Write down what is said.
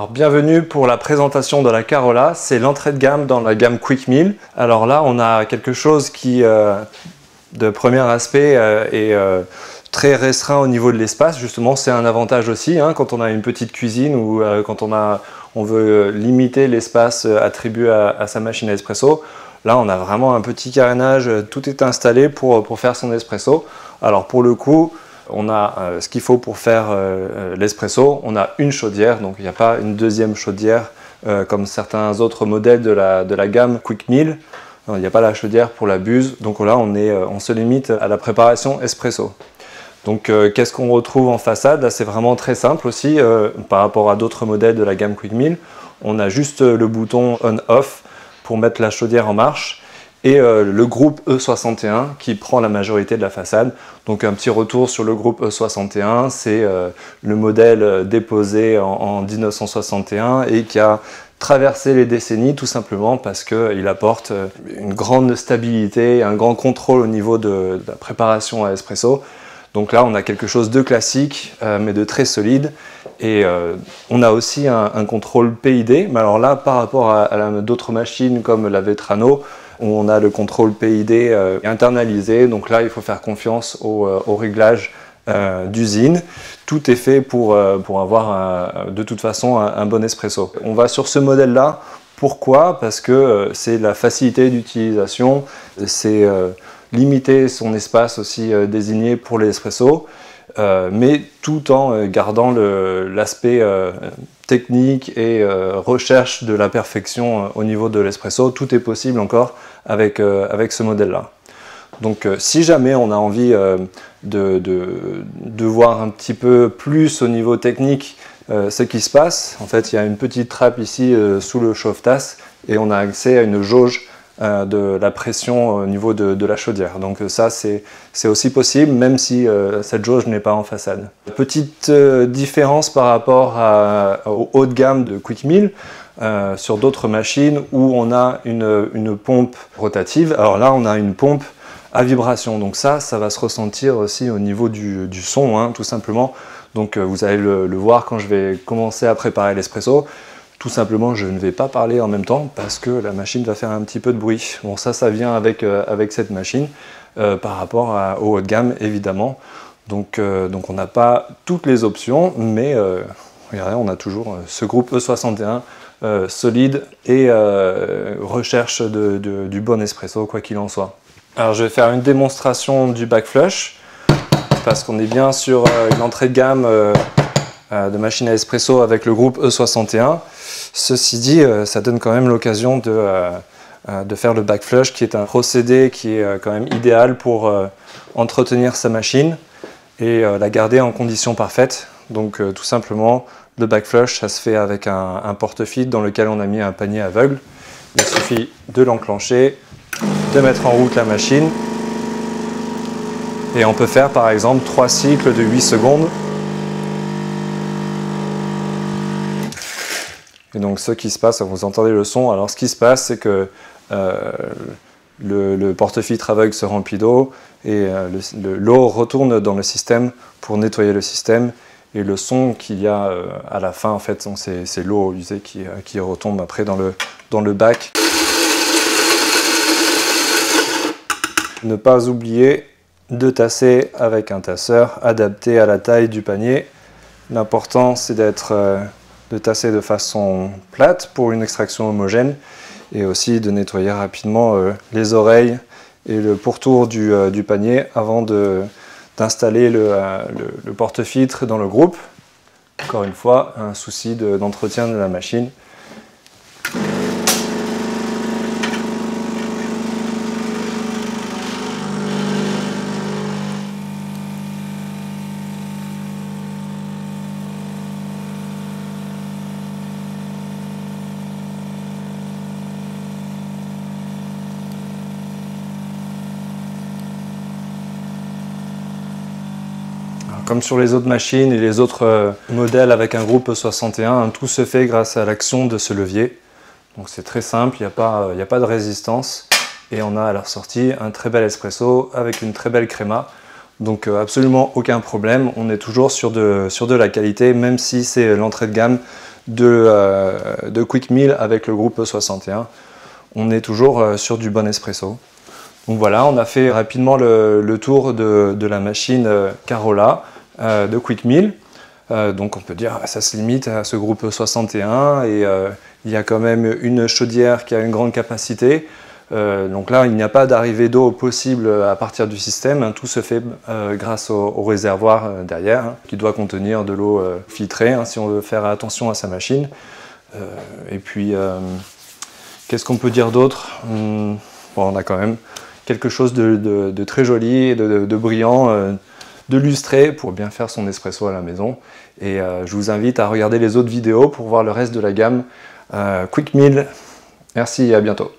Alors bienvenue pour la présentation de la Carola, c'est l'entrée de gamme dans la gamme Quick Meal. Alors là on a quelque chose qui de premier aspect est très restreint au niveau de l'espace. Justement c'est un avantage aussi quand on a une petite cuisine ou quand on veut limiter l'espace attribué à sa machine à espresso. Là on a vraiment un petit carénage, tout est installé pour faire son espresso. Alors pour le coup, on a ce qu'il faut pour faire l'espresso. On a une chaudière, donc il n'y a pas une deuxième chaudière comme certains autres modèles de la gamme Quick Meal. Il n'y a pas la chaudière pour la buse, donc là on se limite à la préparation espresso. Donc qu'est-ce qu'on retrouve en façade? Là c'est vraiment très simple aussi par rapport à d'autres modèles de la gamme Quick Meal. On a juste le bouton on-off pour mettre la chaudière en marche et le groupe E61 qui prend la majorité de la façade. Donc un petit retour sur le groupe E61, c'est le modèle déposé en 1961 et qui a traversé les décennies tout simplement parce qu'il apporte une grande stabilité, un grand contrôle au niveau de la préparation à espresso. Donc là on a quelque chose de classique mais de très solide et on a aussi un contrôle PID, mais alors là par rapport à d'autres machines comme la Vetrano, où on a le contrôle PID internalisé, donc là il faut faire confiance au réglage d'usine. Tout est fait pour avoir de toute façon un bon espresso. On va sur ce modèle là, pourquoi? Parce que c'est la facilité d'utilisation, c'est limiter son espace aussi désigné pour l'espresso, mais tout en gardant l'aspect technique et recherche de la perfection au niveau de l'espresso. Tout est possible encore avec ce modèle-là. Donc si jamais on a envie de voir un petit peu plus au niveau technique ce qui se passe, en fait il y a une petite trappe ici sous le chauffe-tasse et on a accès à une jauge de la pression au niveau de la chaudière. Donc ça c'est aussi possible même si cette jauge n'est pas en façade. Petite différence par rapport au haut de gamme de Quick Meal sur d'autres machines où on a une pompe rotative. Alors là on a une pompe à vibration, donc ça va se ressentir aussi au niveau du son tout simplement. Donc vous allez le voir quand je vais commencer à préparer l'espresso. Tout simplement, je ne vais pas parler en même temps parce que la machine va faire un petit peu de bruit. Bon, ça vient avec cette machine par rapport au haut de gamme, évidemment. Donc on n'a pas toutes les options, mais regardez, on a toujours ce groupe E61 solide et recherche du bon espresso, quoi qu'il en soit. Alors, je vais faire une démonstration du back flush parce qu'on est bien sur une entrée de gamme de machine à espresso avec le groupe E61. Ceci dit, ça donne quand même l'occasion de faire le back flush, qui est un procédé qui est quand même idéal pour entretenir sa machine et la garder en condition parfaite. Donc tout simplement, le back flush, ça se fait avec un porte-feed dans lequel on a mis un panier aveugle. Il suffit de l'enclencher, de mettre en route la machine et on peut faire par exemple 3 cycles de 8 secondes. Et donc ce qui se passe, vous entendez le son, alors ce qui se passe c'est que le porte-filtre aveugle se remplit d'eau et l'eau retourne dans le système pour nettoyer le système et le son qu'il y a à la fin en fait c'est l'eau usée qui retombe après dans le bac. Ne pas oublier de tasser avec un tasseur adapté à la taille du panier. L'important c'est de tasser de façon plate pour une extraction homogène et aussi de nettoyer rapidement les oreilles et le pourtour du panier avant d'installer le porte-filtre dans le groupe. Encore une fois, un souci d'entretien de la machine. Comme sur les autres machines et les autres modèles avec un groupe E61, tout se fait grâce à l'action de ce levier. Donc c'est très simple, il n'y a pas de résistance et on a à la sortie un très bel espresso avec une très belle créma. Donc absolument aucun problème, on est toujours sur de la qualité, même si c'est l'entrée de gamme de Quick Meal avec le groupe 61. On est toujours sur du bon espresso. Donc voilà, on a fait rapidement le tour de la machine Carola de Quick Meal. Donc on peut dire que ça se limite à ce groupe 61 et il y a quand même une chaudière qui a une grande capacité. Donc là, il n'y a pas d'arrivée d'eau possible à partir du système. Hein. Tout se fait grâce au réservoir derrière, hein, qui doit contenir de l'eau filtrée, hein, si on veut faire attention à sa machine. Et puis, qu'est-ce qu'on peut dire d'autre? Bon, on a quand même quelque chose de très joli, et de brillant, de lustré pour bien faire son espresso à la maison. Et je vous invite à regarder les autres vidéos pour voir le reste de la gamme Quick Meal. Merci et à bientôt.